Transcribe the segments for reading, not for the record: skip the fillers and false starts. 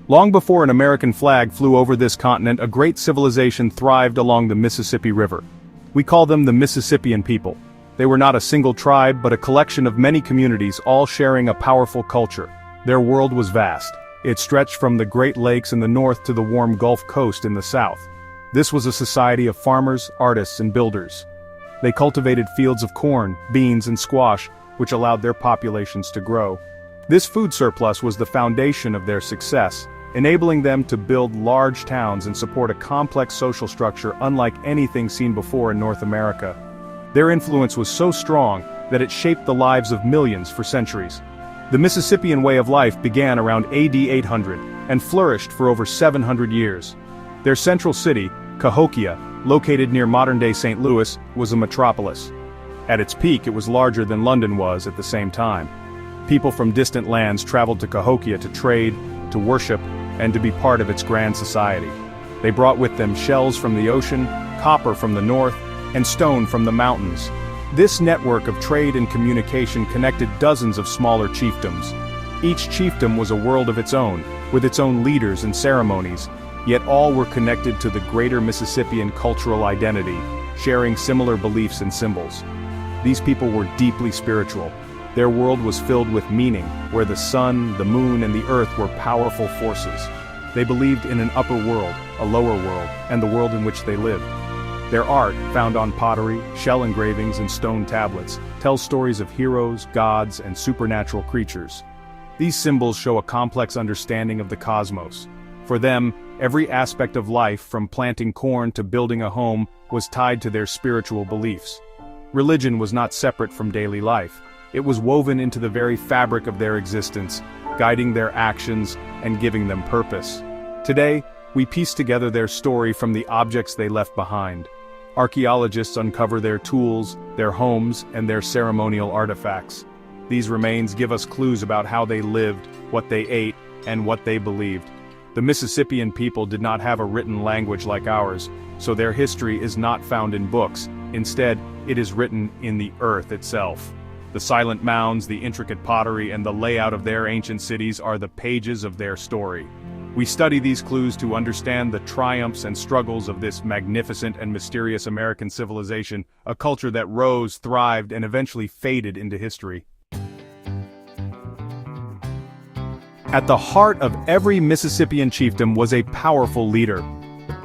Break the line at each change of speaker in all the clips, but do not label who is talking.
Long before an American flag flew over this continent, a great civilization thrived along the Mississippi River. We call them the Mississippian people. They were not a single tribe but a collection of many communities all sharing a powerful culture. Their world was vast. It stretched from the Great Lakes in the north to the warm Gulf Coast in the south. This was a society of farmers, artists, and builders. They cultivated fields of corn, beans, and squash, which allowed their populations to grow. This food surplus was the foundation of their success, enabling them to build large towns and support a complex social structure unlike anything seen before in North America. Their influence was so strong that it shaped the lives of millions for centuries. The Mississippian way of life began around AD 800 and flourished for over 700 years. Their central city, Cahokia, located near modern-day St. Louis, was a metropolis. At its peak, it was larger than London was at the same time. People from distant lands traveled to Cahokia to trade, to worship, and to be part of its grand society. They brought with them shells from the ocean, copper from the north, and stone from the mountains. This network of trade and communication connected dozens of smaller chiefdoms. Each chiefdom was a world of its own, with its own leaders and ceremonies, yet all were connected to the greater Mississippian cultural identity, sharing similar beliefs and symbols. These people were deeply spiritual. Their world was filled with meaning, where the sun, the moon, and the earth were powerful forces. They believed in an upper world, a lower world, and the world in which they lived. Their art, found on pottery, shell engravings, and stone tablets, tells stories of heroes, gods, and supernatural creatures. These symbols show a complex understanding of the cosmos. For them, every aspect of life, from planting corn to building a home, was tied to their spiritual beliefs. Religion was not separate from daily life. It was woven into the very fabric of their existence, guiding their actions and giving them purpose. Today, we piece together their story from the objects they left behind. Archaeologists uncover their tools, their homes, and their ceremonial artifacts. These remains give us clues about how they lived, what they ate, and what they believed. The Mississippian people did not have a written language like ours, so their history is not found in books. Instead, it is written in the earth itself. The silent mounds, the intricate pottery, and the layout of their ancient cities are the pages of their story. We study these clues to understand the triumphs and struggles of this magnificent and mysterious American civilization, a culture that rose, thrived, and eventually faded into history. At the heart of every Mississippian chiefdom was a powerful leader.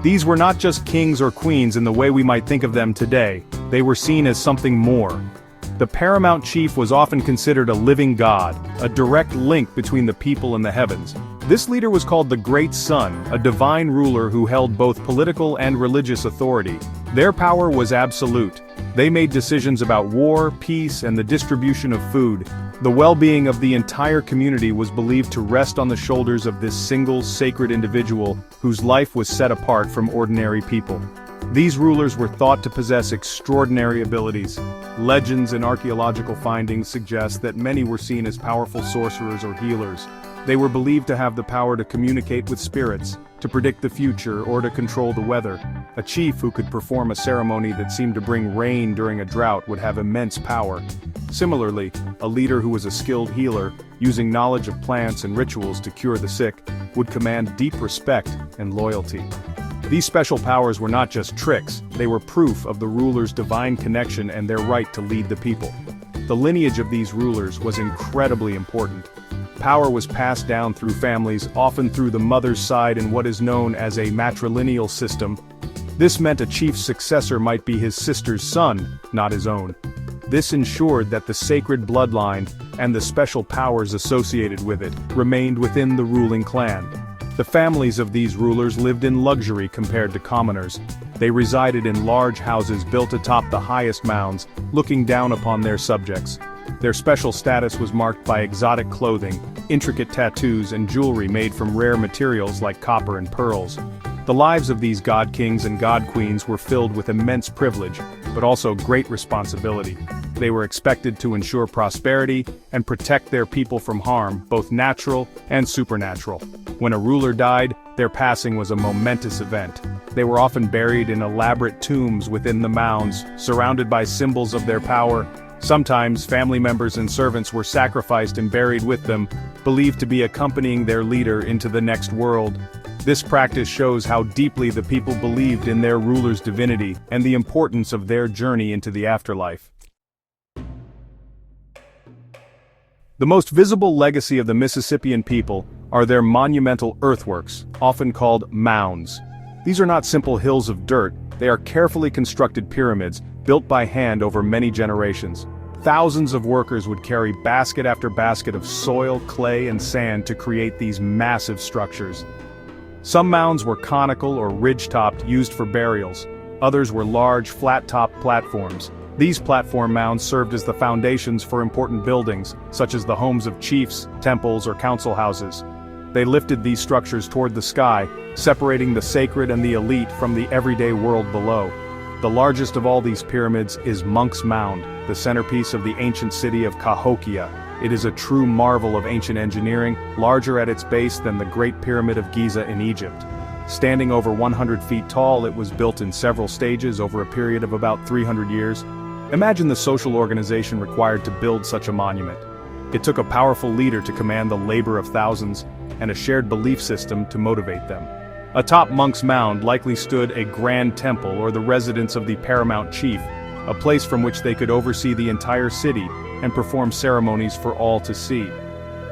These were not just kings or queens in the way we might think of them today. They were seen as something more. The paramount chief was often considered a living god, a direct link between the people and the heavens. This leader was called the Great Sun, a divine ruler who held both political and religious authority. Their power was absolute. They made decisions about war, peace, and the distribution of food. The well-being of the entire community was believed to rest on the shoulders of this single sacred individual whose life was set apart from ordinary people. These rulers were thought to possess extraordinary abilities. Legends and archaeological findings suggest that many were seen as powerful sorcerers or healers. They were believed to have the power to communicate with spirits, to predict the future, or to control the weather. A chief who could perform a ceremony that seemed to bring rain during a drought would have immense power. Similarly, a leader who was a skilled healer, using knowledge of plants and rituals to cure the sick, would command deep respect and loyalty. These special powers were not just tricks, they were proof of the ruler's divine connection and their right to lead the people. The lineage of these rulers was incredibly important. Power was passed down through families, often through the mother's side in what is known as a matrilineal system. This meant a chief's successor might be his sister's son, not his own. This ensured that the sacred bloodline, and the special powers associated with it, remained within the ruling clan. The families of these rulers lived in luxury compared to commoners. They resided in large houses built atop the highest mounds, looking down upon their subjects. Their special status was marked by exotic clothing, intricate tattoos, and jewelry made from rare materials like copper and pearls. The lives of these god kings and god queens were filled with immense privilege, but also great responsibility. They were expected to ensure prosperity and protect their people from harm, both natural and supernatural. When a ruler died, their passing was a momentous event. They were often buried in elaborate tombs within the mounds, surrounded by symbols of their power. Sometimes, family members and servants were sacrificed and buried with them, believed to be accompanying their leader into the next world. This practice shows how deeply the people believed in their ruler's divinity and the importance of their journey into the afterlife. The most visible legacy of the Mississippian people are their monumental earthworks, often called mounds. These are not simple hills of dirt, they are carefully constructed pyramids, built by hand over many generations. Thousands of workers would carry basket after basket of soil, clay, and sand to create these massive structures. Some mounds were conical or ridge-topped, used for burials. Others were large, flat-topped platforms. These platform mounds served as the foundations for important buildings, such as the homes of chiefs, temples, or council houses. They lifted these structures toward the sky, separating the sacred and the elite from the everyday world below. The largest of all these pyramids is Monk's Mound, the centerpiece of the ancient city of Cahokia. It is a true marvel of ancient engineering, larger at its base than the Great Pyramid of Giza in Egypt. Standing over 100 feet tall, it was built in several stages over a period of about 300 years. Imagine the social organization required to build such a monument. It took a powerful leader to command the labor of thousands, and a shared belief system to motivate them. Atop Monk's Mound likely stood a grand temple or the residence of the paramount chief, a place from which they could oversee the entire city and perform ceremonies for all to see.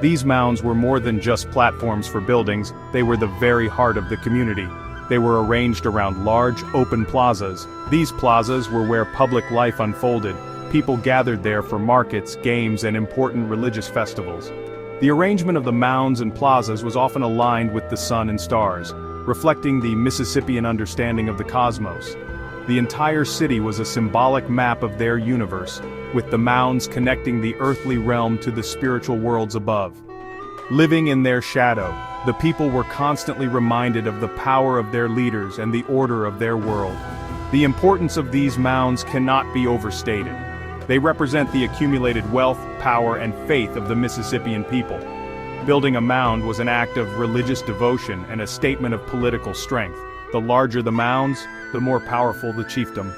These mounds were more than just platforms for buildings, they were the very heart of the community. They were arranged around large, open plazas. These plazas were where public life unfolded. People gathered there for markets, games, and important religious festivals. The arrangement of the mounds and plazas was often aligned with the sun and stars, reflecting the Mississippian understanding of the cosmos. The entire city was a symbolic map of their universe, with the mounds connecting the earthly realm to the spiritual worlds above. Living in their shadow, the people were constantly reminded of the power of their leaders and the order of their world. The importance of these mounds cannot be overstated. They represent the accumulated wealth, power, and faith of the Mississippian people. Building a mound was an act of religious devotion and a statement of political strength. The larger the mounds, the more powerful the chiefdom.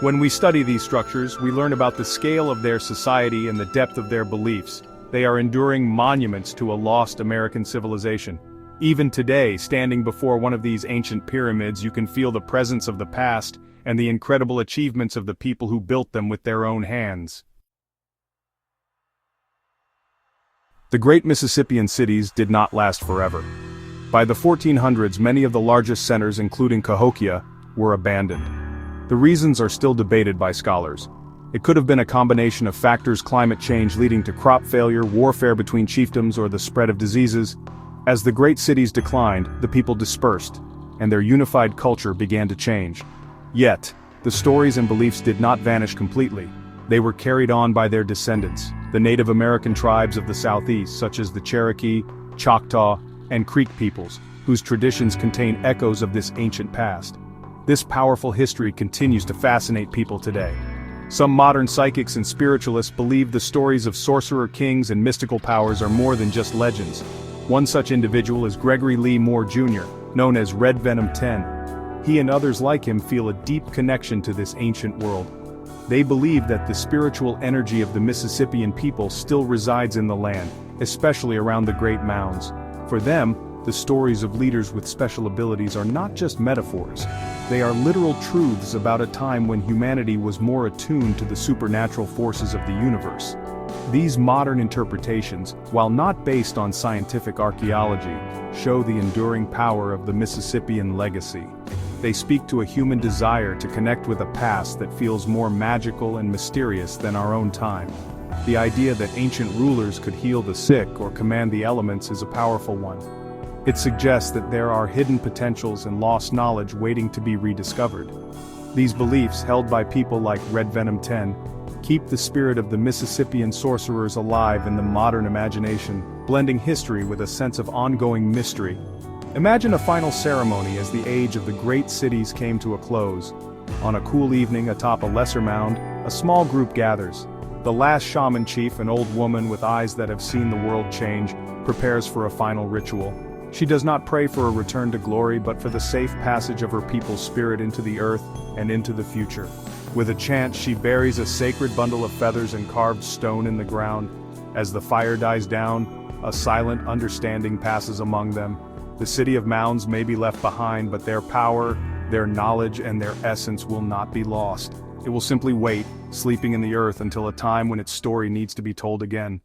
When we study these structures, we learn about the scale of their society and the depth of their beliefs. They are enduring monuments to a lost American civilization. Even today, standing before one of these ancient pyramids, you can feel the presence of the past and the incredible achievements of the people who built them with their own hands. The great Mississippian cities did not last forever. By the 1400s, many of the largest centers, including Cahokia, were abandoned. The reasons are still debated by scholars. It could have been a combination of factors: climate change leading to crop failure, warfare between chiefdoms, or the spread of diseases. As the great cities declined, the people dispersed, and their unified culture began to change. Yet, the stories and beliefs did not vanish completely. They were carried on by their descendants, the Native American tribes of the Southeast, such as the Cherokee, Choctaw, and Creek peoples, whose traditions contain echoes of this ancient past. This powerful history continues to fascinate people today. Some modern psychics and spiritualists believe the stories of sorcerer kings and mystical powers are more than just legends. One such individual is Gregory Lee Moore Jr., known as Red Venom 10. He and others like him feel a deep connection to this ancient world. They believe that the spiritual energy of the Mississippian people still resides in the land, especially around the great mounds. For them, the stories of leaders with special abilities are not just metaphors. They are literal truths about a time when humanity was more attuned to the supernatural forces of the universe. These modern interpretations, while not based on scientific archaeology, show the enduring power of the Mississippian legacy. They speak to a human desire to connect with a past that feels more magical and mysterious than our own time. The idea that ancient rulers could heal the sick or command the elements is a powerful one. It suggests that there are hidden potentials and lost knowledge waiting to be rediscovered. These beliefs, held by people like Red Venom 10, keep the spirit of the Mississippian sorcerers alive in the modern imagination, blending history with a sense of ongoing mystery. Imagine a final ceremony as the age of the great cities came to a close. On a cool evening atop a lesser mound, a small group gathers. The last shaman chief, an old woman with eyes that have seen the world change, prepares for a final ritual. She does not pray for a return to glory but for the safe passage of her people's spirit into the earth and into the future. With a chant, she buries a sacred bundle of feathers and carved stone in the ground. As the fire dies down, a silent understanding passes among them. The city of mounds may be left behind, but their power, their knowledge, and their essence will not be lost. It will simply wait, sleeping in the earth until a time when its story needs to be told again.